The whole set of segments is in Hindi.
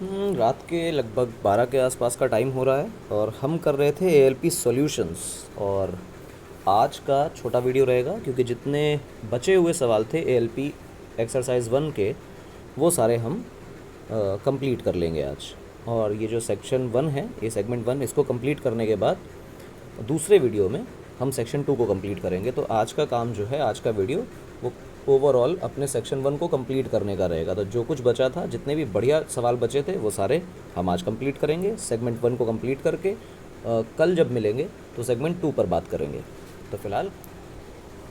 रात के लगभग 12 के आसपास का टाइम हो रहा है और हम कर रहे थे एएलपी सॉल्यूशंस। और आज का छोटा वीडियो रहेगा क्योंकि जितने बचे हुए सवाल थे एएलपी एक्सरसाइज 1 के वो सारे हम कंप्लीट कर लेंगे आज। और ये जो सेक्शन 1 है, ये सेगमेंट 1, इसको कंप्लीट करने के बाद दूसरे वीडियो में हम सेक्शन 2 को कंप्लीट करेंगे। तो आज का काम जो है, आज का वीडियो वो ओवरऑल अपने सेक्शन 1 को कंप्लीट करने का रहेगा। तो जो कुछ बचा था, जितने भी बढ़िया सवाल बचे थे, वो सारे हम आज कंप्लीट करेंगे। सेगमेंट 1 को कंप्लीट करके कल जब मिलेंगे तो सेगमेंट 2 पर बात करेंगे। तो फिलहाल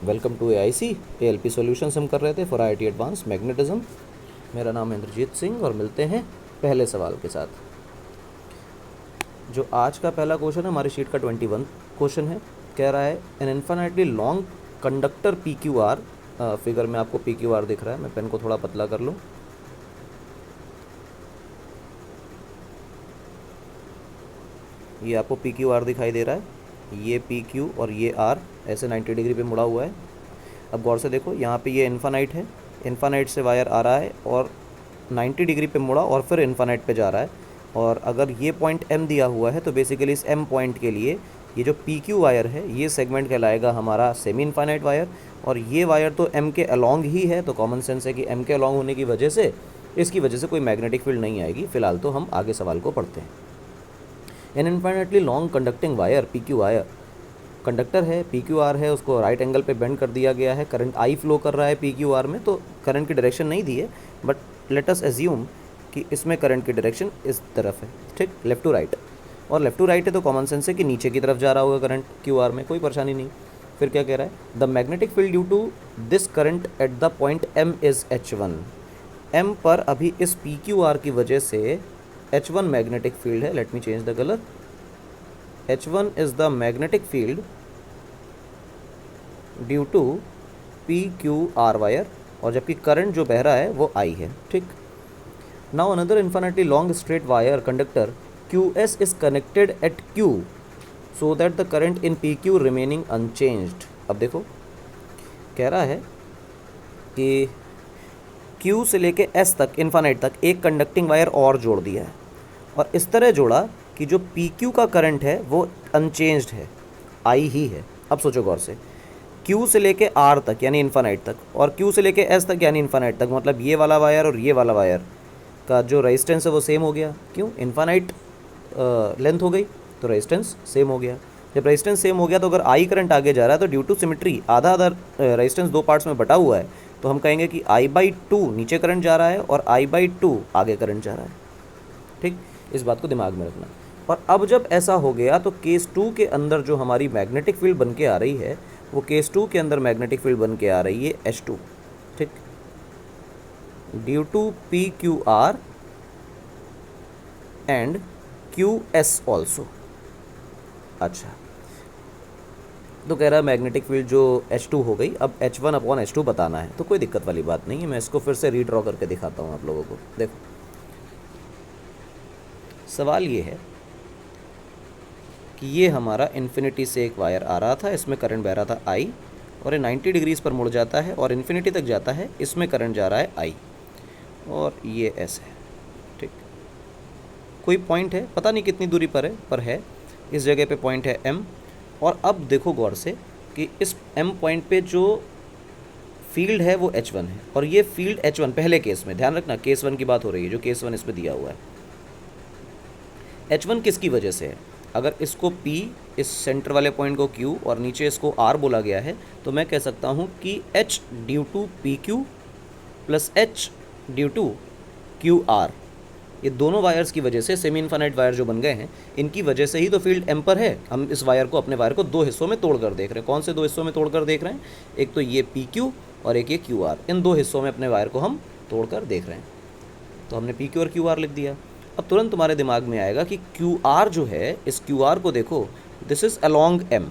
welcome to AIC ALP solutions हम कर रहे थे फॉर आईआईटी एडवांस मैग्नेटिज्म। मेरा नाम है इंद्रजीत सिंह और मिलते हैं पहले सवाल के साथ। जो आज का पहला क्वेश्चन है, हमारी शीट का 21 क्वेश्चन है। कह रहा है an infinitely long conductor P Q R, figure में आपको पी क्यू आर दिख रहा है, मैं पेन को थोड़ा पतला कर लूँ। ये आपको पी क्यू आर दिखाई दे रहा है, ये पी क्यू और ये आर ऐसे 90 डिग्री पे मुड़ा हुआ है। अब गौर से देखो, यहाँ पे ये इन्फानाइट है, इन्फानाइट से वायर आ रहा है और 90 डिग्री पे मुड़ा और फिर इन्फानाइट पे जा रहा है। और अगर ये पॉइंट M दिया हुआ है तो बेसिकली इस M पॉइंट के लिए ये जो पी क्यू वायर है, ये सेगमेंट कहलाएगा हमारा सेमी इन्फानाइट वायर। और ये वायर तो M के अलॉन्ग ही है, तो कॉमन सेंस है कि M के अलॉन्ग होने की वजह से इसकी वजह से कोई मैग्नेटिक फील्ड नहीं आएगी। फिलहाल तो हम आगे सवाल को पढ़ते हैं। An infinitely long conducting wire P Q wire, conductor है, पी क्यू आर है, उसको राइट एंगल पे बेंड कर दिया गया है। करंट आई फ्लो कर रहा है पी क्यू आर में, तो करंट की डायरेक्शन नहीं दी है, बट लेट अस एज्यूम कि इसमें करंट की डायरेक्शन इस तरफ है, ठीक, लेफ़्ट टू राइट। और लेफ़्ट टू राइट है तो कॉमन सेंस है कि नीचे की तरफ जा रहा होगा करंट क्यू आर में, कोई परेशानी नहीं। फिर क्या कह रहा है, the magnetic field due to this current at the point M is H1। M पर अभी इस पी क्यू आर की वजह से H1 मैग्नेटिक फील्ड है। Let me change the colour. H1 is the magnetic field due to P Q R wire, और जबकि करंट जो बह रहा है वो I है, ठीक। Now another infinitely long straight wire conductor QS is connected at Q so that the current in PQ remaining unchanged। अब देखो, कह रहा है कि Q से लेके S तक, इन्फानाइट तक, एक कंडक्टिंग वायर और जोड़ दिया है और इस तरह जोड़ा कि जो PQ का करंट है वो अनचेंज्ड है, I ही है। अब सोचो गौर से, Q से लेके R तक यानी इन्फानाइट तक, और Q से लेके S तक यानी इन्फानाइट तक, मतलब ये वाला वायर और ये वाला वायर का जो रेजिस्टेंस है वो सेम हो गया। क्यों? इन्फानाइट लेंथ हो गई तो रेजिस्टेंस सेम हो गया। जब रेजिस्टेंस सेम हो गया तो अगर आई करंट आगे जा रहा है तो ड्यू टू सिमेट्री आधा आधा रेजिस्टेंस दो पार्ट्स में बटा हुआ है, तो हम कहेंगे कि I/2 नीचे करंट जा रहा है और I/2 आगे करंट जा रहा है, ठीक। इस बात को दिमाग में रखना। और अब जब ऐसा हो गया तो केस 2 के अंदर जो हमारी मैग्नेटिक फील्ड बन के आ रही है, वो केस 2 के अंदर मैग्नेटिक फील्ड बन के आ रही है H2, ठीक, due to P Q R and Q S also. अच्छा, तो कह रहा है मैग्नेटिक फील्ड जो H2 हो गई, अब H1/H2 बताना है, तो कोई दिक्कत वाली बात नहीं है। मैं इसको फिर से रीड्रॉ करके दिखाता हूँ आप लोगों को। देखो, सवाल ये है कि ये हमारा इन्फिनिटी से एक वायर आ रहा था, इसमें करंट बह रहा था I, और ये 90 डिग्रीज पर मुड़ जाता है और इन्फिनिटी तक जाता है, इसमें करंट जा रहा है I, और ये S है, ठीक। कोई पॉइंट है, पता नहीं कितनी दूरी पर है, इस जगह पे पॉइंट है M। और अब देखो गौर से कि इस M पॉइंट पे जो फील्ड है वो H1 है, और ये फील्ड H1 पहले केस में, ध्यान रखना केस 1 की बात हो रही है, जो केस 1 इसमें दिया हुआ है। H1 किसकी वजह से है? अगर इसको P, इस सेंटर वाले पॉइंट को Q और नीचे इसको R बोला गया है, तो मैं कह सकता हूँ कि H due to PQ plus H due to QR, ये दोनों वायर्स की वजह से, सेमी इन्फानाइट वायर जो बन गए हैं, इनकी वजह से ही तो फील्ड M पर है। हम इस वायर को, अपने वायर को दो हिस्सों में तोड़कर देख रहे हैं। कौन से दो हिस्सों में तोड़कर देख रहे हैं? एक तो ये PQ और एक ये QR, इन दो हिस्सों में अपने वायर को हम तोड़कर देख रहे हैं। तो हमने PQ और QR लिख दिया। अब तुरंत तुम्हारे दिमाग में आएगा कि QR जो है, इस QR को देखो, दिस इज़ अलॉन्ग M।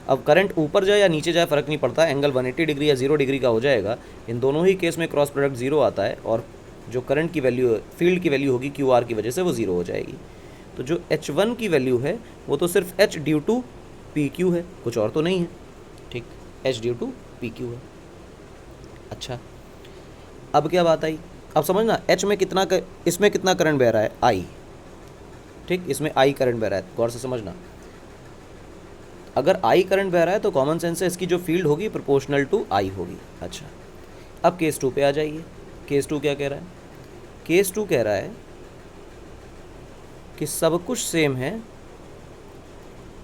अब करंट ऊपर जाए या नीचे जाए फ़र्क नहीं पड़ता, एंगल 180 डिग्री या 0 डिग्री का हो जाएगा। इन दोनों ही केस में क्रॉस प्रोडक्ट 0 आता है, और जो करंट की वैल्यू, फील्ड की वैल्यू होगी QR की वजह से, वो 0 हो जाएगी। तो जो H1 की वैल्यू है वो तो सिर्फ H ड्यू टू PQ है, कुछ और तो नहीं है, ठीक, H ड्यू टू PQ है। अच्छा, अब क्या बात आई अब समझना एच में कितना इसमें कितना करंट बह रहा है, आई, ठीक, इसमें आई करंट बह रहा है, गौर से समझना। अगर आई करंट बह रहा है तो कॉमन सेंस से इसकी जो फील्ड होगी प्रोपोर्शनल टू आई होगी। अच्छा, अब केस 2 पे आ जाइए। केस 2 क्या कह रहा है? केस 2 कह रहा है कि सब कुछ सेम है,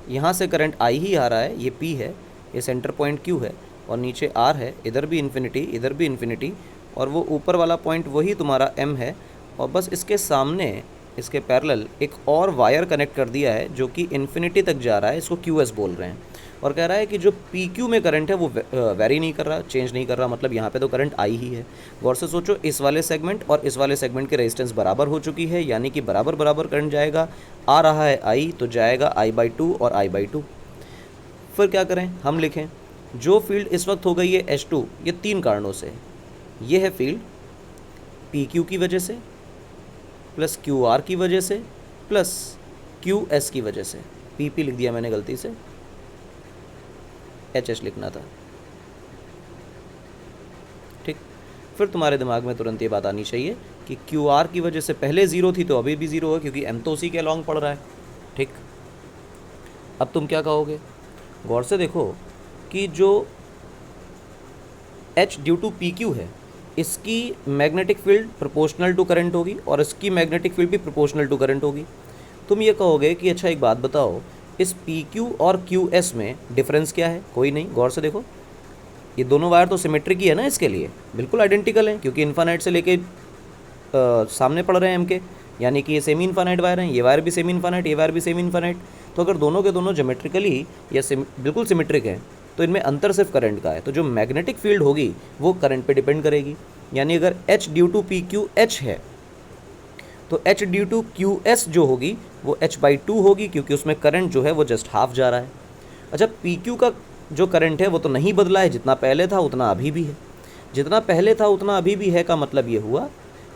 यहाँ से करंट आई ही आ रहा है, ये पी है, ये सेंटर पॉइंट क्यू है, और नीचे आर है, इधर भी इन्फिनिटी, इधर भी इन्फिनिटी, और वो ऊपर वाला पॉइंट वही तुम्हारा एम है, और बस इसके सामने इसके पैरेलल एक और वायर कनेक्ट कर दिया है जो कि इन्फिनिटी तक जा रहा है, इसको क्यू एस बोल रहे हैं। और कह रहा है कि जो पी क्यू में करंट है वो वेरी नहीं कर रहा, चेंज नहीं कर रहा, मतलब यहाँ पे तो करंट आई ही है। गौर से सोचो, इस वाले सेगमेंट और इस वाले सेगमेंट की रेजिस्टेंस बराबर हो चुकी है, यानी कि बराबर बराबर करंट जाएगा। आ रहा है आई तो जाएगा I/2 और I/2। फिर क्या करें, हम लिखें जो फील्ड इस वक्त हो गई है H2, ये 3 कारणों से। ये है फील्ड PQ की वजह से, प्लस QR की वजह से, प्लस QS की वजह से। PP लिख दिया मैंने गलती से, HS लिखना था, ठीक। फिर तुम्हारे दिमाग में तुरंत ये बात आनी चाहिए कि QR की वजह से पहले 0 थी तो अभी भी 0 है, क्योंकि M तो उसी के अलॉन्ग पड़ रहा है, ठीक। अब तुम क्या कहोगे, गौर से देखो कि जो H ड्यू टू PQ है, इसकी magnetic field proportional to current होगी और इसकी मैग्नेटिक फील्ड भी प्रोपोर्शनल टू करंट होगी। तुम ये कहोगे कि अच्छा एक बात बताओ, इस PQ और QS में डिफरेंस क्या है? कोई नहीं। गौर से देखो, ये दोनों वायर तो सिमेट्रिक ही है ना, इसके लिए बिल्कुल आइडेंटिकल हैं, क्योंकि इन्फानाइट से लेके सामने पड़ रहे हैं M के, यानी कि ये सेमी इन्फानाइट वायर हैं, ये वायर भी सेमी इन्फानाइट, ये वायर भी सेमी इन्फानाइट। तो अगर दोनों के दोनों ज्योमेट्रिकली या बिल्कुल सिमेट्रिक हैं तो इनमें अंतर सिर्फ करंट का है, तो जो मैग्नेटिक फील्ड होगी वो करंट पे डिपेंड करेगी। यानी अगर H ड्यू टू PQH है तो H ड्यू टू QS जो होगी वो H/2 होगी, क्योंकि उसमें करंट जो है वो जस्ट हाफ जा रहा है। अच्छा, PQ का जो करंट है वो तो नहीं बदला है, जितना पहले था उतना अभी भी है। जितना पहले था उतना अभी भी है का मतलब ये हुआ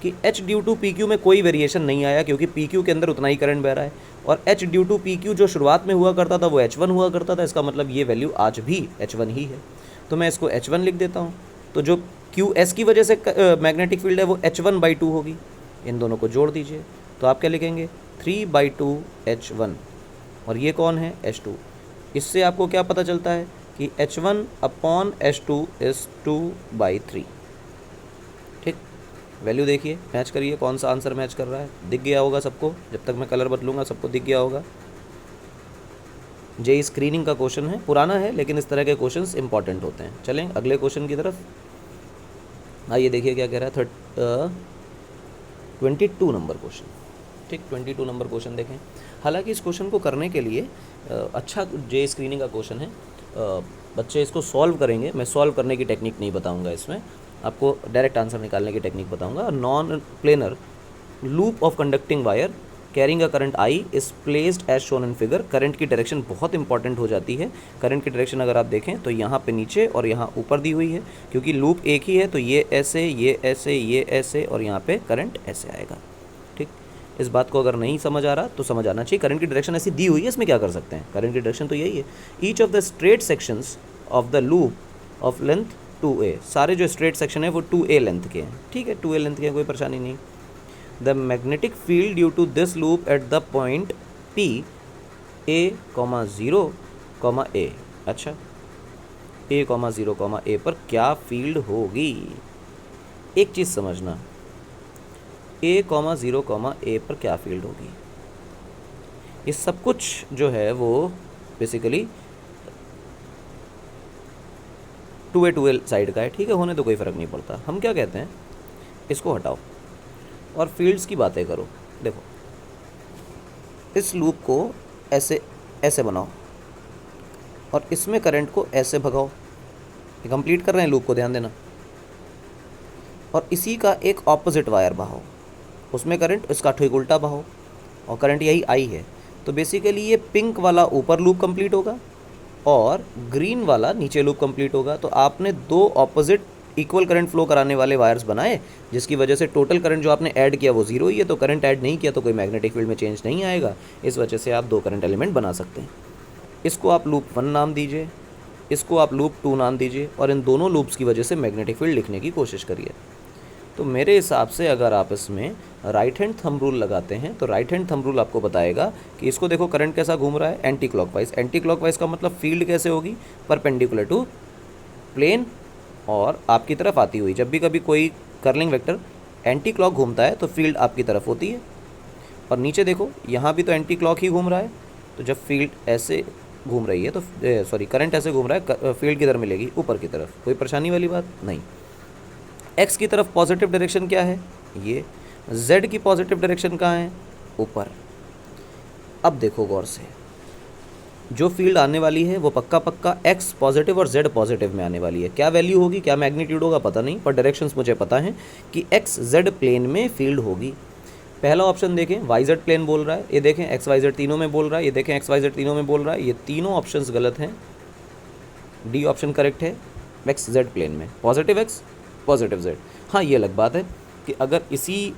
कि H ड्यू टू PQ में कोई वेरिएशन नहीं आया, क्योंकि PQ के अंदर उतना ही करंट बह रहा है। और H ड्यू टू PQ जो शुरुआत में हुआ करता था वो H1 हुआ करता था, इसका मतलब ये वैल्यू आज भी H1 ही है। तो मैं इसको H1 लिख देता हूँ। तो जो QS की वजह से मैग्नेटिक फील्ड है वो H1/2 होगी। इन दोनों को जोड़ दीजिए तो आप क्या लिखेंगे, 3/2 H1, और ये कौन है, H2। इससे आपको क्या पता चलता है कि H1/H2 इज़ 2/3, ठीक। वैल्यू देखिए, मैच करिए, कौन सा आंसर मैच कर रहा है, दिख गया होगा सबको। जब तक मैं कलर बदलूंगा सबको दिख गया होगा। जेई स्क्रीनिंग का क्वेश्चन है, पुराना है लेकिन इस तरह के क्वेश्चंस इंपॉर्टेंट होते हैं। चलें अगले क्वेश्चन की तरफ। आइए देखिए क्या कह रहा है, 22 नंबर क्वेश्चन, ठीक। 22 नंबर क्वेश्चन देखें। हालांकि इस क्वेश्चन को करने के लिए अच्छा जेई स्क्रीनिंग का क्वेश्चन है, बच्चे इसको सॉल्व करेंगे। मैं सॉल्व करने की टेक्निक नहीं बताऊंगा, इसमें आपको डायरेक्ट आंसर निकालने की टेक्निक बताऊंगा। Non planar loop of conducting wire carrying a current I is placed as shown in figure. Current की डायरेक्शन बहुत इंपॉर्टेंट हो जाती है। करंट की डायरेक्शन अगर आप देखें तो यहाँ पे नीचे और यहाँ ऊपर दी हुई है, क्योंकि लूप एक ही है तो ये ऐसे, ये ऐसे, ये ऐसे, और यहाँ पे करंट ऐसे आएगा, ठीक। इस बात को अगर नहीं समझ आ रहा तो समझ आना चाहिए। करंट की डायरेक्शन ऐसी दी हुई है, इसमें क्या कर सकते हैं, करंट की डायरेक्शन तो यही है। Each of the straight sections of the loop of length 2a, सारे जो स्ट्रेट सेक्शन है वो 2a लेंथ के हैं, ठीक है, 2a लेंथ के हैं, कोई परेशानी नहीं। The magnetic field due to this loop at the point P A,0, A। अच्छा, A,0, A पर क्या फील्ड होगी? एक चीज़ समझना, A,0, A पर क्या फील्ड होगी? ये सब कुछ जो है वो बेसिकली 2a साइड का है, ठीक है, होने तो कोई फ़र्क नहीं पड़ता। हम क्या कहते हैं, इसको हटाओ और फील्ड्स की बातें करो। देखो, इस लूप को ऐसे ऐसे बनाओ और इसमें करंट को ऐसे भगाओ। ये कंप्लीट कर रहे हैं लूप को, ध्यान देना। और इसी का एक ऑपोजिट वायर बहाओ, उसमें करंट इसका ठीक उल्टा बहाओ, और करंट यही आई है। तो बेसिकली ये पिंक वाला ऊपर लूप कंप्लीट होगा और ग्रीन वाला नीचे लूप कंप्लीट होगा। तो आपने दो ऑपोजिट इक्वल करंट फ्लो कराने वाले वायर्स बनाए, जिसकी वजह से टोटल करंट जो आपने ऐड किया वो जीरो ही है। तो करंट ऐड नहीं किया तो कोई मैग्नेटिक फील्ड में चेंज नहीं आएगा। इस वजह से आप दो करंट एलिमेंट बना सकते हैं। इसको आप लूप 1 नाम दीजिए, इसको आप लूप 2 नाम दीजिए, और इन दोनों लूप्स की वजह से मैग्नेटिक फील्ड लिखने की कोशिश करिए। तो मेरे हिसाब से अगर आप इसमें राइट हैंड थंब रूल लगाते हैं तो राइट हैंड थंब रूल आपको बताएगा कि इसको देखो करंट कैसा घूम रहा है, एंटी क्लॉकवाइज। एंटी क्लॉकवाइज का मतलब फील्ड कैसे होगी, परपेंडिकुलर टू प्लेन और आपकी तरफ आती हुई। जब भी कभी कोई कर्लिंग वेक्टर एंटी क्लॉक घूमता है तो फील्ड आपकी तरफ होती है। और नीचे देखो यहाँ भी तो एंटी क्लॉक ही घूम रहा है, तो जब फील्ड ऐसे घूम रही है तो करंट ऐसे घूम रहा है, फील्ड किधर मिलेगी, ऊपर की तरफ। कोई परेशानी वाली बात नहीं। एक्स की तरफ पॉजिटिव डायरेक्शन क्या है, ये। जेड की पॉजिटिव डायरेक्शन कहाँ है, ऊपर। अब देखो गौर से, जो फील्ड आने वाली है वो पक्का पक्का एक्स पॉजिटिव और जेड पॉजिटिव में आने वाली है। क्या वैल्यू होगी, क्या मैग्नीट्यूड होगा पता नहीं, पर डायरेक्शंस मुझे पता है कि एक्स जेड प्लेन में फील्ड होगी। पहला ऑप्शन देखें वाई जेड प्लेन बोल रहा है, ये देखें एक्स वाई जेड तीनों में बोल रहा है, ये देखें एक्स वाई जेड तीनों में बोल रहा है। ये तीनों ऑप्शंस गलत हैं, डी ऑप्शन करेक्ट है। एक्स जेड प्लेन में पॉजिटिव एक्स पॉजिटिव जेड। हाँ, ये अलग बात है कि अगर इसी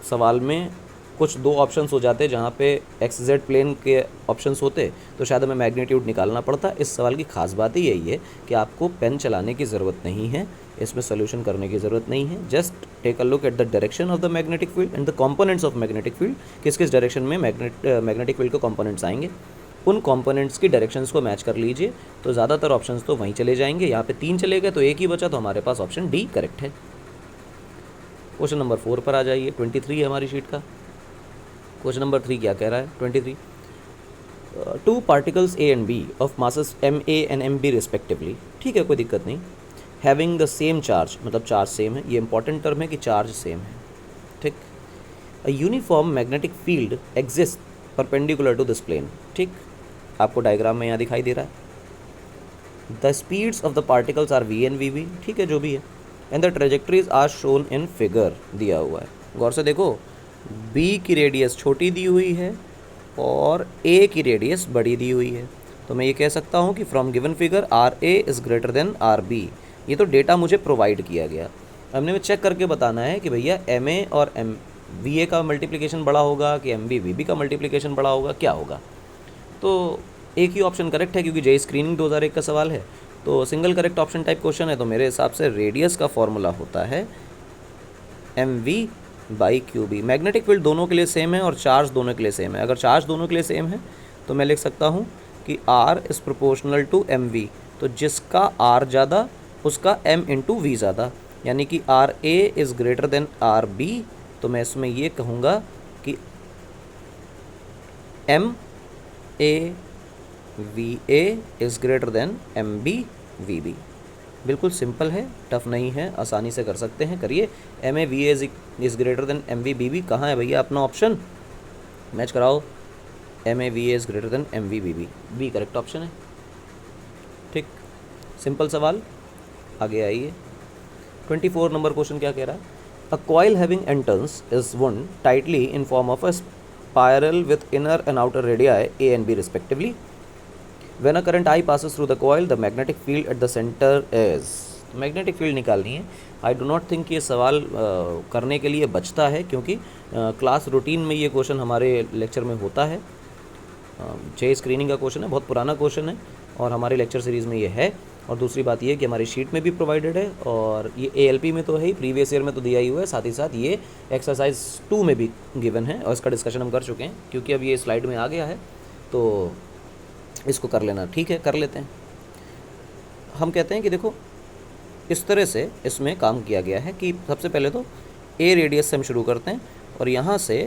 सवाल में कुछ दो ऑप्शंस हो जाते जहाँ पे एक्स जेड प्लेन के ऑप्शंस होते तो शायद हमें मैग्नीट्यूड निकालना पड़ता। इस सवाल की खास बात ही यही है कि आपको पेन चलाने की ज़रूरत नहीं है, इसमें सोल्यूशन करने की ज़रूरत नहीं है। Just take a look at the direction of the magnetic field and the components of magnetic field. किस किस डायरेक्शन में मैग्नेटिक फील्ड के कंपोनेंट्स आएंगे, उन कंपोनेंट्स की डायरेक्शंस को मैच कर लीजिए तो ज़्यादातर ऑप्शंस तो वहीं चले जाएंगे। यहाँ पे 3 चले गए तो एक ही बचा, तो हमारे पास ऑप्शन डी करेक्ट है। क्वेश्चन नंबर 4 पर आ जाइए, 23 है हमारी शीट का। क्वेश्चन नंबर 3 क्या कह रहा है, 23 two particles A and B of masses M A and M B respectively. ठीक है, कोई दिक्कत नहीं। हैविंग द सेम चार्ज, मतलब चार्ज सेम है, ये इंपॉर्टेंट टर्म है कि चार्ज सेम है। ठीक। A uniform magnetic field exist perpendicular to this plane. ठीक, आपको डायग्राम में यहाँ दिखाई दे रहा है। The speeds of the particles are V and V B, ठीक है जो भी है, and the trajectories are shown in figure, दिया हुआ है। गौर से देखो, B की रेडियस छोटी दी हुई है और A की रेडियस बड़ी दी हुई है, तो मैं ये कह सकता हूँ कि from given figure R A is greater than R B. ये तो डेटा मुझे प्रोवाइड किया गया, हमने चेक करके बताना है कि भैया एम ए और एम वी ए का मल्टीप्लिकेशन बड़ा होगा कि एम बी वी बी का मल्टीप्लिकेशन बड़ा होगा, क्या होगा। तो एक ही ऑप्शन करेक्ट है क्योंकि जे स्क्रीनिंग 2001 का सवाल है, तो single correct option type question है। तो मेरे हिसाब से रेडियस का फॉर्मूला होता है M V by Q B. Magnetic field दोनों के लिए सेम है और चार्ज दोनों के लिए सेम है। अगर चार्ज दोनों के लिए सेम है तो मैं लिख सकता हूँ कि R is proportional to M V, तो जिसका आर ज़्यादा उसका एम इंटू वी ज़्यादा, यानी कि R A is greater than R B. तो मैं इसमें ये कहूँगा कि M A V A is greater than M B V B. बिल्कुल सिंपल है, टफ नहीं है, आसानी से कर सकते हैं, करिए। M A V is greater than M V B B, कहाँ है भैया अपना ऑप्शन, मैच कराओ। M A V is greater than M V B B, B correct option है। ठीक, सिंपल सवाल, आगे आइए। 24 नंबर क्वेश्चन क्या कह रहा है, a coil having N turns is wound tightly in form of a spiral with inner and outer radii A and B respectively. When a current I passes through the coil, the magnetic field at the center is। Magnetic field निकालनी है। आई डो नॉट थिंक ये सवाल करने के लिए बचता है, क्योंकि क्लास रूटीन में ये क्वेश्चन हमारे लेक्चर में होता है। जे स्क्रीनिंग का क्वेश्चन है, बहुत पुराना क्वेश्चन है और हमारे लेक्चर सीरीज़ में ये है। और दूसरी बात ये कि हमारी शीट में भी प्रोवाइडेड है और ये ALP में तो है ही, प्रीवियस ईयर में तो दिया ही हुआ है, साथ ही साथ ये एक्सरसाइज 2 में भी गिवन है और इसका डिस्कशन हम कर चुके हैं। क्योंकि अब ये स्लाइड में आ गया है तो इसको कर लेना, ठीक है, कर लेते हैं। हम कहते हैं कि देखो इस तरह से इसमें काम किया गया है कि सबसे पहले तो ए रेडियस से हम शुरू करते हैं और यहाँ से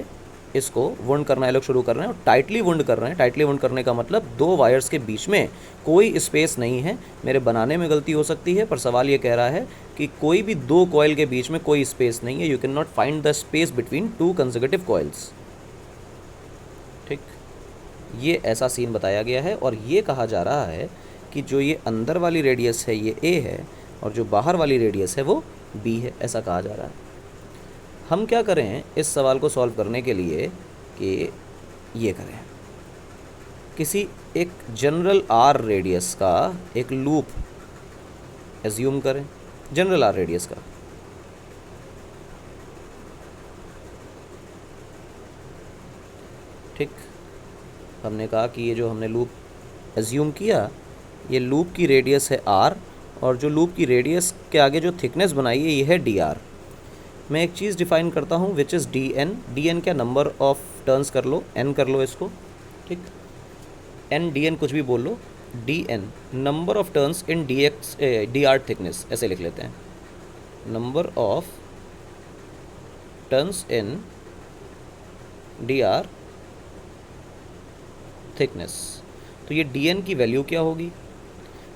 इसको वुंड करना है, लोग शुरू कर रहे हैं और टाइटली वुंड कर रहे हैं। टाइटली वुंड करने का मतलब 2 वायर्स के बीच में कोई स्पेस नहीं है। मेरे बनाने में गलती हो सकती है, पर सवाल ये कह रहा है कि कोई भी 2 कॉइल के बीच में कोई स्पेस नहीं है। You can not find the space between 2 consecutive coils. ठीक, ये ऐसा सीन बताया गया है और ये कहा जा रहा है कि जो ये अंदर वाली रेडियस है ये ए है और जो बाहर वाली रेडियस है वो बी है, ऐसा कहा जा रहा है। हम क्या करें इस सवाल को सॉल्व करने के लिए कि ये करें, किसी एक जनरल आर रेडियस का एक लूप एज्यूम करें, जनरल आर रेडियस का। ठीक, हमने कहा कि ये जो हमने लूप एज्यूम किया, ये लूप की रेडियस है आर और जो लूप की रेडियस के आगे जो थिकनेस बनाई है ये है डी आर। मैं एक चीज़ डिफाइन करता हूँ which is D N. D N क्या, नंबर ऑफ टर्न्स कर लो, एन कर लो इसको, ठीक। एन डी एन कुछ भी बोल लो, d n number of turns in d x d r thickness, ऐसे लिख लेते हैं, number of turns in d r thickness. तो ये डी एन की वैल्यू क्या होगी?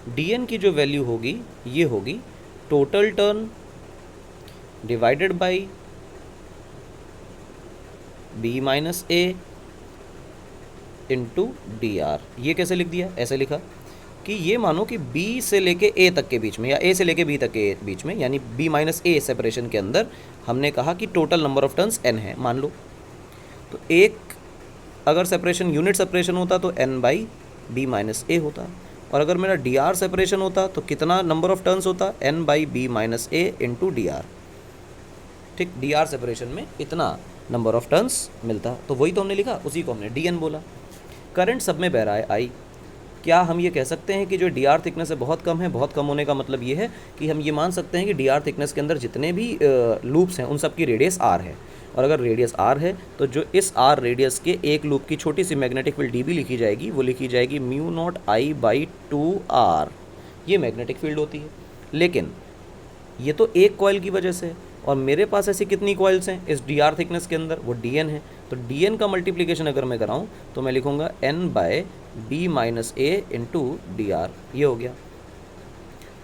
डी एन की जो वैल्यू होगी ये होगी total turn divided by B minus A into D R. ये कैसे लिख दिया? ऐसे लिखा कि ये मानो कि B से लेके A तक के बीच में या A से लेके B तक के बीच में, यानी B माइनस ए सेपरेशन के अंदर हमने कहा कि total number of turns n है, मान लो। तो एक अगर सेपरेशन यूनिट सेपरेशन होता तो n बाई बी माइनस ए होता, और अगर मेरा डी आर सेपरेशन होता तो कितना नंबर ऑफ टर्न्स होता? n by B minus A into D R, ठीक। डी आर सेपरेशन में इतना नंबर ऑफ टर्न्स मिलता, तो वही तो हमने लिखा, उसी को हमने डी एन बोला। करंट सब में बह रहा है आई। क्या हम ये कह सकते हैं कि जो डी आर थिकनेस है बहुत कम है? बहुत कम होने का मतलब ये है कि हम ये मान सकते हैं कि डी आर थिकनेस के अंदर जितने भी लूप्स हैं उन सब की रेडियस आर है, और अगर रेडियस आर है तो जो इस आर रेडियस के एक लूप की छोटी सी मैग्नेटिक फील्ड डी बी लिखी जाएगी, वो लिखी जाएगी mu not I by 2r। ये मैग्नेटिक फील्ड होती है। लेकिन ये तो एक कॉइल की वजह से है, और मेरे पास ऐसी कितनी कॉइल्स हैं इस डी आर थिकनेस के अंदर? वो डी एन है। तो डी एन का मल्टीप्लिकेशन अगर मैं कराऊँ तो मैं लिखूँगा n bye B minus A into D R, ये हो गया।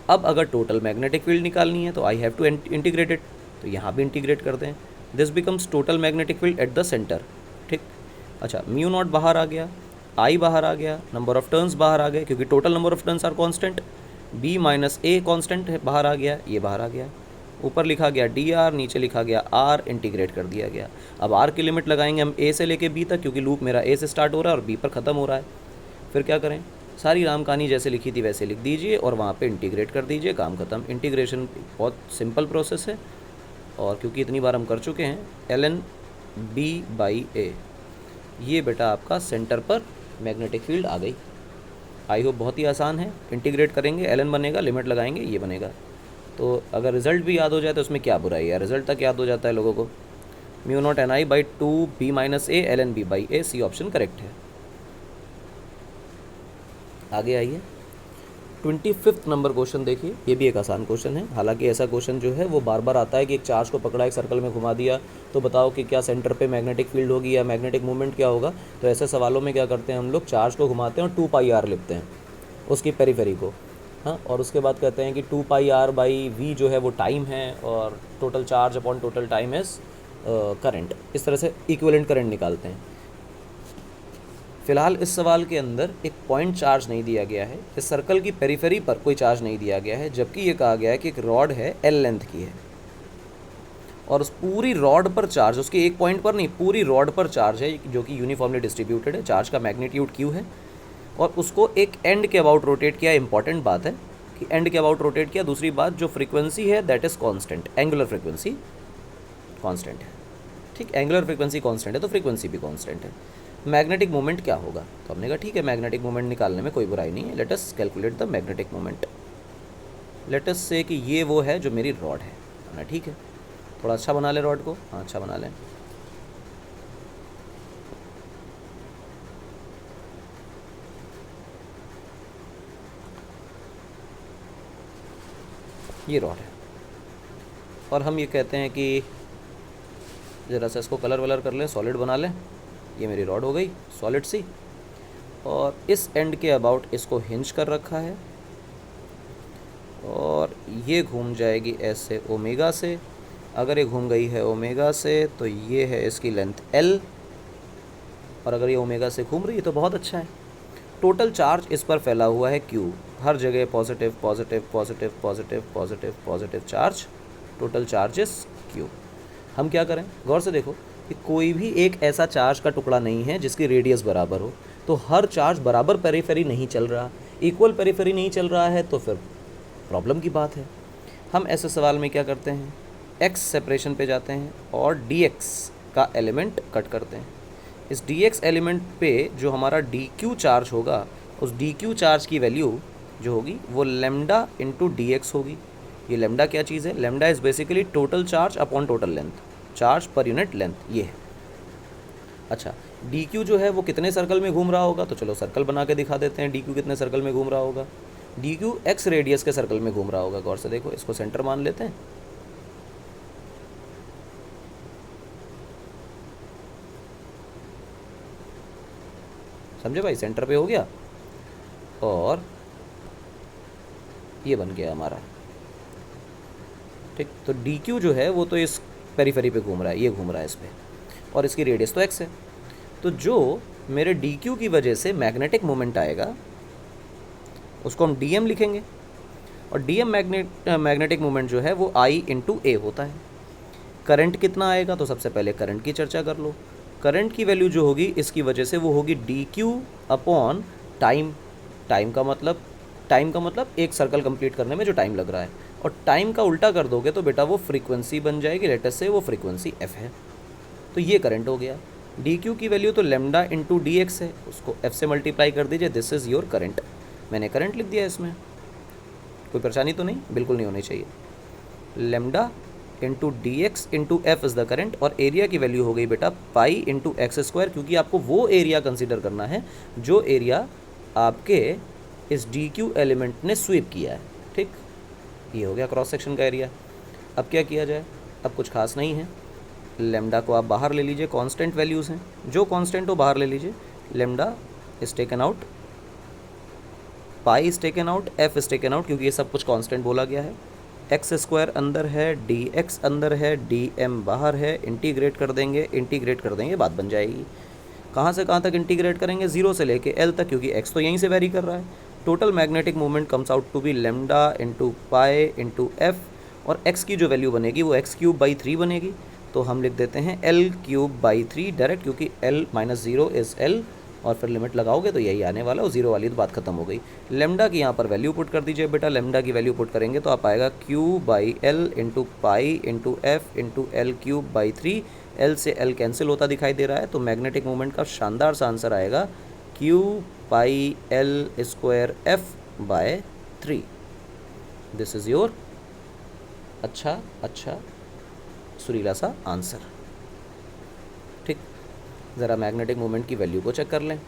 अब अगर टोटल मैग्नेटिक फील्ड निकालनी है तो I have to integrate it, तो यहाँ भी इंटीग्रेट करते हैं। This becomes total magnetic field at the centre, ठीक। अच्छा, म्यू नॉट बाहर आ गया, आई बाहर आ गया, नंबर ऑफ टर्न्स बाहर आ गए क्योंकि total number of turns are constant, B minus A constant है, बाहर आ गया, ये बाहर आ गया। ऊपर लिखा गया डी आर, नीचे लिखा गया आर, इंटीग्रेट कर दिया गया। अब आर की लिमिट लगाएंगे हम ए से लेके बी तक, क्योंकि लूप मेरा ए से स्टार्ट हो रहा है और बी पर ख़त्म हो रहा है। फिर क्या करें? सारी राम कहानी जैसे लिखी थी वैसे लिख दीजिए और वहाँ पे इंटीग्रेट कर दीजिए, काम ख़त्म। इंटीग्रेशन बहुत सिंपल प्रोसेस है, और क्योंकि इतनी बार हम कर चुके हैं, ln b बाई ए, ये बेटा आपका सेंटर पर मैग्नेटिक फील्ड आ गई। आई होप बहुत ही आसान है। इंटीग्रेट करेंगे, ln बनेगा, लिमिट लगाएंगे, ये बनेगा। तो अगर रिजल्ट भी याद हो जाए तो उसमें क्या बुराई है, रिजल्ट तक याद हो जाता है लोगों को। Mu naught N I by 2 B minus A ln b by A, C option correct है। आगे आइए, 25 नंबर क्वेश्चन देखिए। ये भी एक आसान क्वेश्चन है, हालांकि ऐसा क्वेश्चन जो है वो बार बार आता है कि एक चार्ज को पकड़ा, एक सर्कल में घुमा दिया, तो बताओ कि क्या सेंटर पे मैग्नेटिक फील्ड होगी या मैग्नेटिक मूवमेंट क्या होगा। तो ऐसे सवालों में क्या करते हैं हम लोग, चार्ज को घुमाते हैं और 2 पाई आर लिखते हैं उसकी पेरीफेरी को, हाँ, और उसके बाद कहते हैं कि 2 पाई आर बाई वी जो है वो टाइम है, और total charge upon total time is current. इस तरह से इक्विवेलेंट करंट निकालते हैं। फिलहाल इस सवाल के अंदर एक पॉइंट चार्ज नहीं दिया गया है, इस सर्कल की पेरीफेरी पर कोई चार्ज नहीं दिया गया है, जबकि ये कहा गया है कि एक रॉड है एल लेंथ की है, और उस पूरी रॉड पर चार्ज, उसके एक पॉइंट पर नहीं, पूरी रॉड पर चार्ज है जो कि यूनिफॉर्मली डिस्ट्रीब्यूटेड है, चार्ज का मैग्नीट्यूड क्यू है, और उसको एक एंड के अबाउट रोटेट किया। इंपॉर्टेंट बात है कि एंड के अबाउट रोटेट किया। दूसरी बात, जो फ्रीक्वेंसी है that is constant, angular frequency constant है, ठीक। एंगुलर फ्रीक्वेंसी कॉन्स्टेंट है तो फ्रीक्वेंसी भी कॉन्स्टेंट है। मैग्नेटिक मोमेंट क्या होगा, तो हमने कहा ठीक है, मैग्नेटिक मोमेंट निकालने में कोई बुराई नहीं है। Let us calculate the magnetic moment. Let us से कि ये वो है जो मेरी रॉड है ना, ठीक है। थोड़ा अच्छा बना ले रॉड को, हाँ अच्छा बना लें। ये रॉड है, और हम ये कहते हैं कि ज़रा सा इसको कलर वलर कर लें, सॉलिड बना लें। ये मेरी रॉड हो गई सॉलिड सी, और इस एंड के अबाउट इसको हिंज कर रखा है, और ये घूम जाएगी ऐसे ओमेगा से। अगर ये घूम गई है ओमेगा से तो ये है इसकी लेंथ L, और अगर ये ओमेगा से घूम रही है तो बहुत अच्छा है। टोटल चार्ज इस पर फैला हुआ है Q, हर जगह positive positive positive positive positive positive charge, total charges Q। हम क्या करें, गौर से देखो कि कोई भी एक ऐसा चार्ज का टुकड़ा नहीं है जिसकी रेडियस बराबर हो, तो हर चार्ज बराबर पेरीफेरी नहीं चल रहा, इक्वल पेरीफेरी नहीं चल रहा है, तो फिर प्रॉब्लम की बात है। हम ऐसे सवाल में क्या करते हैं, x सेपरेशन पे जाते हैं और dx का एलिमेंट कट करते हैं। इस dx एलिमेंट पे जो हमारा dq चार्ज होगा, उस dq चार्ज की वैल्यू जो होगी वो लैम्डा इंटू dx होगी। ये लेमडा क्या चीज़ है? Lambda is basically total charge upon total length, charge per unit length, ये है। अच्छा, डी क्यू जो है वो कितने सर्कल में घूम रहा होगा? तो चलो सर्कल बना के दिखा देते हैं, डी क्यू कितने सर्कल में घूम रहा होगा। डी क्यू एक्स रेडियस के सर्कल में घूम रहा होगा। गौर से देखो, इसको सेंटर मान लेते हैं। समझे भाई, सेंटर पे हो गया और ये बन गया हमारा, ठीक। तो डी क्यू जो है वो तो इस पेरीफेरी पे घूम रहा है, ये घूम रहा है इस पर, और इसकी रेडियस तो एक्स है। तो जो मेरे डी क्यू की वजह से मैग्नेटिक मोमेंट आएगा उसको हम डी एम लिखेंगे, और डी एम मैग्नेटिक मोमेंट जो है वो आई इंटू ए होता है। करंट कितना आएगा? तो सबसे पहले करंट की चर्चा कर लो। करंट की वैल्यू जो होगी इसकी वजह से वो होगी D Q upon time. Time का मतलब एक सर्कल कंप्लीट करने में जो टाइम लग रहा है, और टाइम का उल्टा कर दोगे तो बेटा वो फ्रीक्वेंसी बन जाएगी। लेटेस्ट से वो फ्रीक्वेंसी एफ है, तो ये करंट हो गया। डी क्यू की वैल्यू तो लेमडा इंटू डी एक्स है, उसको एफ से मल्टीप्लाई कर दीजिए, दिस इज़ योर करंट। मैंने करंट लिख दिया इसमें, कोई परेशानी तो नहीं? बिल्कुल नहीं होनी चाहिए। Lambda into D x into F is the current, और एरिया की वैल्यू हो गई बेटा पाई इंटू एक्स स्क्वायर, क्योंकि आपको वो एरिया कंसिडर करना है जो एरिया आपके इस डी क्यू एलिमेंट ने स्वीप किया है, ठीक। ये हो गया क्रॉस सेक्शन का एरिया। अब क्या किया जाए? अब कुछ खास नहीं है। लेमडा को आप बाहर ले लीजिए, कांस्टेंट वैल्यूज़ हैं, जो कांस्टेंट हो बाहर ले लीजिए। Lambda is taken out, pi is taken out, F is taken out, क्योंकि ये सब कुछ कांस्टेंट बोला गया है। एक्स स्क्वायर अंदर है, डी एक्स अंदर है, डी एम बाहर है। इंटीग्रेट कर देंगे, बात बन जाएगी। कहाँ से कहाँ तक इंटीग्रेट करेंगे? 0 से लेके एल तक, क्योंकि एक्स तो यहीं से वेरी कर रहा है। Total magnetic movement comes out to be lambda into pi into F, और एक्स की जो वैल्यू बनेगी वो एक्स क्यूब बाई 3 बनेगी। तो हम लिख देते हैं एल क्यूब बाई 3 डायरेक्ट, क्योंकि एल माइनस 0 इज़ एल, और फिर लिमिट लगाओगे तो यही आने वाला, और 0 वाली तो बात खत्म हो गई। लेमडा की यहाँ पर वैल्यू पुट कर दीजिए बेटा। लेमडा की वैल्यू पुट करेंगे तो आप आएगा Q by L into pi into F into L cube by 3। L से एल कैंसिल होता दिखाई दे रहा है, तो मैग्नेटिक मोमेंट का शानदार सा आंसर आएगा Q pi L square F by 3। This is your अच्छा सुरीला सा आंसर, ठीक। ज़रा मैग्नेटिक मोमेंट की वैल्यू को चेक कर लें,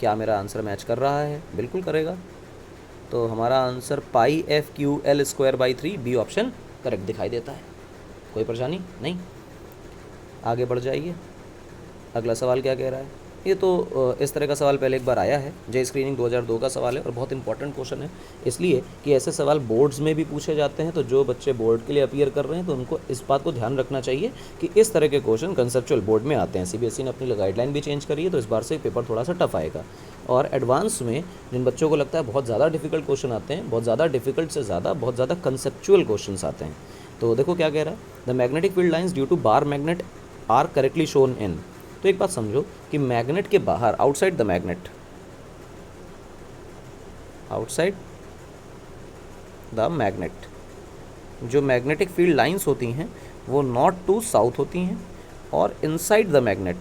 क्या मेरा आंसर मैच कर रहा है? बिल्कुल करेगा। तो हमारा answer pi F Q L square by 3, B option correct दिखाई देता है। कोई परेशानी नहीं? आगे बढ़ जाइए। अगला सवाल क्या कह रहा है? ये तो इस तरह का सवाल पहले एक बार आया है, जे स्क्रीनिंग 2002 का सवाल है, और बहुत इंपॉर्टेंट क्वेश्चन है, इसलिए कि ऐसे सवाल बोर्ड्स में भी पूछे जाते हैं। तो जो बच्चे बोर्ड के लिए अपीयर कर रहे हैं तो उनको इस बात को ध्यान रखना चाहिए कि इस तरह के क्वेश्चन कंसेप्चुअल बोर्ड में आते हैं। सीबीएसई ने अपनी गाइडलाइन भी चेंज करी है, तो इस बार से पेपर थोड़ा सा टफ आएगा। और एडवांस में जिन बच्चों को लगता है बहुत ज़्यादा डिफिकल्ट क्वेश्चन आते हैं, बहुत ज़्यादा डिफिकल्ट से ज़्यादा बहुत ज़्यादा कंसेप्चुअल क्वेश्चन आते हैं। तो देखो क्या कह रहा है, the magnetic field lines due to bar magnet are correctly shown in. तो एक बात समझो कि मैग्नेट के बाहर, outside the magnet, outside the magnet जो मैग्नेटिक फील्ड लाइंस होती हैं वो नॉर्थ टू साउथ होती हैं, और इनसाइड द मैग्नेट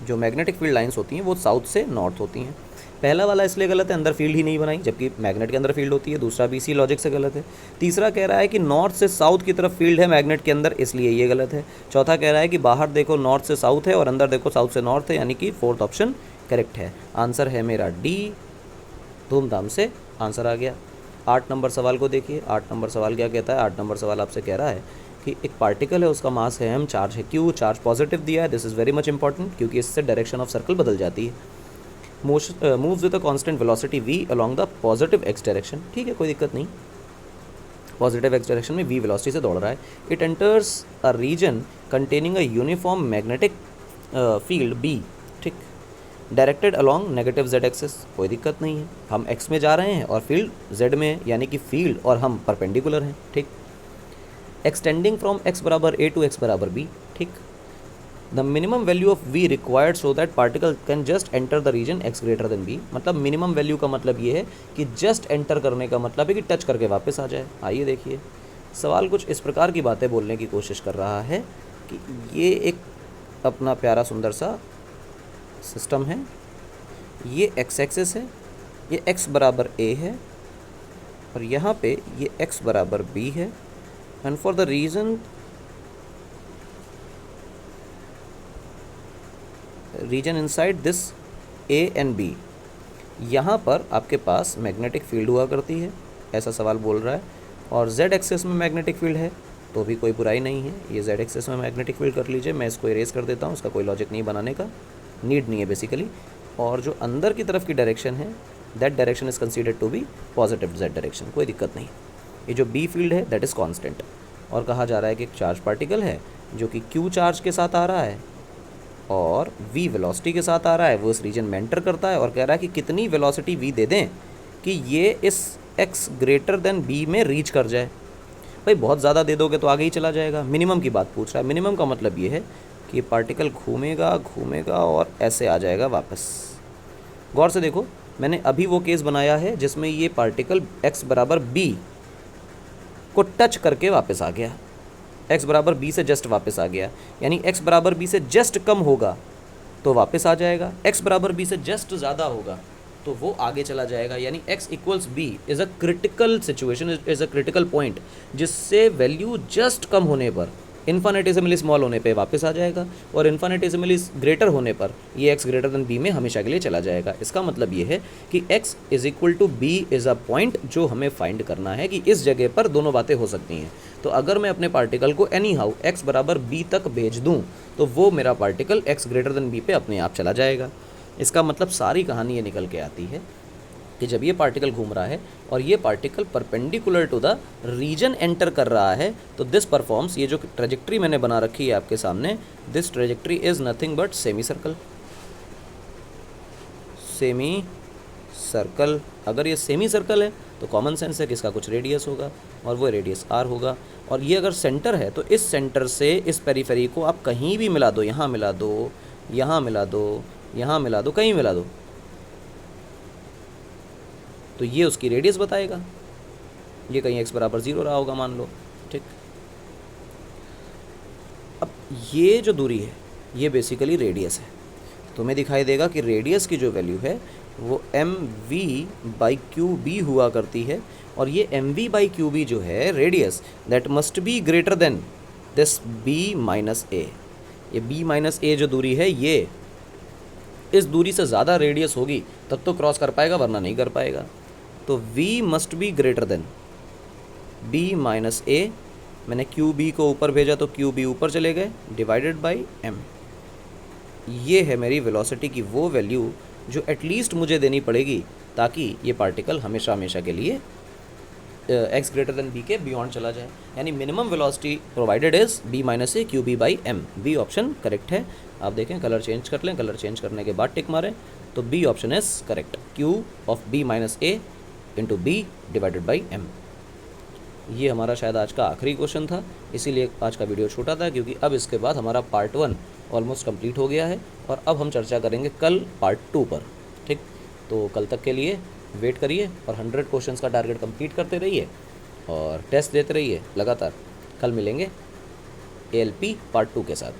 जो मैग्नेटिक फील्ड लाइंस होती हैं वो साउथ से नॉर्थ होती हैं। पहला वाला इसलिए गलत है, अंदर फील्ड ही नहीं बनाई, जबकि मैग्नेट के अंदर फील्ड होती है। दूसरा भी इसी लॉजिक से गलत है। तीसरा कह रहा है कि नॉर्थ से साउथ की तरफ फील्ड है मैग्नेट के अंदर, इसलिए ये गलत है। चौथा कह रहा है कि बाहर देखो नॉर्थ से साउथ है और अंदर देखो साउथ से नॉर्थ है, यानी कि फोर्थ ऑप्शन करेक्ट है। आंसर है मेरा डी, धूमधाम से आंसर आ गया। 8 नंबर सवाल को देखिए। 8 नंबर सवाल क्या कहता है? 8 नंबर सवाल आपसे कह रहा है कि एक पार्टिकल है, उसका मास है m, चार्ज है q, चार्ज पॉजिटिव दिया है। This is very much important, क्योंकि इससे डायरेक्शन ऑफ सर्कल बदल जाती है। Moves with a constant velocity v along the positive x direction. ठीक है, कोई दिक्कत नहीं, पॉजिटिव x डायरेक्शन में v वेलोसिटी से दौड़ रहा है। It enters a reason containing a uniform magnetic field b, ठीक, directed along negative z axis. कोई दिक्कत नहीं है, हम x में जा रहे हैं और फील्ड z में है, यानी कि फील्ड और हम परपेंडिकुलर हैं, ठीक। एक्सटेंडिंग फ्रॉम x बराबर a टू x बराबर b, ठीक। The minimum value of v required so that particle can just enter the region x greater than b। मतलब मिनिमम वैल्यू का मतलब ये है कि जस्ट एंटर करने का मतलब है कि टच करके वापस आ जाए। आइए देखिए, सवाल कुछ इस प्रकार की बातें बोलने की कोशिश कर रहा है कि ये एक अपना प्यारा सुंदर सा सिस्टम है, ये x एक्सिस है, ये x बराबर a है, और यहाँ पे ये x बराबर b है, and for the region inside this a and b, यहाँ पर आपके पास मैग्नेटिक फील्ड हुआ करती है, ऐसा सवाल बोल रहा है, और z एक्सेस में मैग्नेटिक फील्ड है तो भी कोई बुराई नहीं है, ये z एक्सेस में मैग्नेटिक फील्ड कर लीजिए। मैं इसको इरेज कर देता हूँ, इसका कोई लॉजिक नहीं बनाने का, नीड नहीं है बेसिकली। और जो अंदर की तरफ की डायरेक्शन है, that direction is considered to be positive z direction, कोई दिक्कत नहीं। ये जो b फील्ड है दैट इज़ कांस्टेंट, और कहा जा रहा है कि एक चार्ज पार्टिकल है जो कि q चार्ज के साथ आ रहा है और v वेलोसिटी के साथ आ रहा है, वो इस रीजन में एंटर करता है और कह रहा है कि कितनी वेलोसिटी v दे दें कि ये इस x ग्रेटर देन b में रीच कर जाए। भाई बहुत ज़्यादा दे दोगे तो आगे ही चला जाएगा। मिनिमम की बात पूछ रहा है। मिनिमम का मतलब ये है कि पार्टिकल घूमेगा घूमेगा और ऐसे आ जाएगा वापस। गौर से देखो, मैंने अभी वो केस बनाया है जिसमें ये पार्टिकल x बराबर b को टच करके वापस आ गया, x बराबर b से जस्ट वापस आ गया, यानी x बराबर b से जस्ट कम होगा तो वापस आ जाएगा, x बराबर b से जस्ट ज़्यादा होगा तो वो आगे चला जाएगा। यानी x equals b is a critical situation, is a critical point, जिससे वैल्यू जस्ट कम होने पर, इन्फिनिटेसिमली स्मॉल होने पे वापस आ जाएगा, और इन्फिनिटेसिमली ग्रेटर होने पर ये x ग्रेटर देन b में हमेशा के लिए चला जाएगा। इसका मतलब ये है कि x is equal to b is a point जो हमें फाइंड करना है कि इस जगह पर दोनों बातें हो सकती हैं। तो अगर मैं अपने पार्टिकल को एनी हाउ x बराबर b तक भेज दूँ तो वो मेरा particle x greater than b पे अपने आप चला जाएगा। इसका मतलब सारी कहानी ये निकल के आती है कि जब ये पार्टिकल घूम रहा है और ये particle perpendicular to the region enter कर रहा है तो दिस परफॉर्म्स, ये जो ट्रेजेक्ट्री मैंने बना रखी है आपके सामने, this trajectory is nothing but semi circle. Semi circle, अगर ये सेमी सर्कल है तो कॉमन सेंस है कि इसका कुछ रेडियस होगा और वो रेडियस r होगा, और ये अगर सेंटर है तो इस सेंटर से इस पेरीफेरी को आप कहीं भी मिला दो, यहाँ मिला दो, यहाँ मिला दो, यहाँ मिला दो, कहीं मिला दो, तो ये उसकी रेडियस बताएगा। ये कहीं x बराबर 0 रहा होगा मान लो, ठीक। अब ये जो दूरी है ये बेसिकली रेडियस है, तुम्हें दिखाई देगा कि रेडियस की जो वैल्यू है वो mv/qb हुआ करती है, और ये mv/qb जो है radius, that must be greater than this b minus a। ये b माइनस a जो दूरी है ये इस दूरी से ज़्यादा रेडियस होगी तब तो क्रॉस कर पाएगा, वरना नहीं कर पाएगा। तो v must be greater than b minus a। मैंने qb को ऊपर भेजा तो qb ऊपर चले गए, डिवाइडेड बाई m। ये है मेरी वेलोसिटी की वो वैल्यू जो एटलीस्ट मुझे देनी पड़ेगी ताकि ये पार्टिकल हमेशा हमेशा के लिए x ग्रेटर देन b के बियॉन्ड चला जाए। यानी minimum velocity provided is b minus A qb by m। B option correct है। आप देखें, कलर चेंज कर लें, कलर चेंज करने के बाद टिक मारें तो B option is correct, q of b minus A into B divided by m। ये हमारा शायद आज का आखिरी क्वेश्चन था, इसीलिए आज का वीडियो छोटा था, क्योंकि अब इसके बाद हमारा पार्ट 1 ऑलमोस्ट कंप्लीट हो गया है और अब हम चर्चा करेंगे कल पार्ट 2 पर, ठीक। तो कल तक के लिए वेट करिए और 100 क्वेश्चंस का टारगेट कंप्लीट करते रहिए और टेस्ट देते रहिए लगातार। कल मिलेंगे ALP पार्ट 2 के साथ।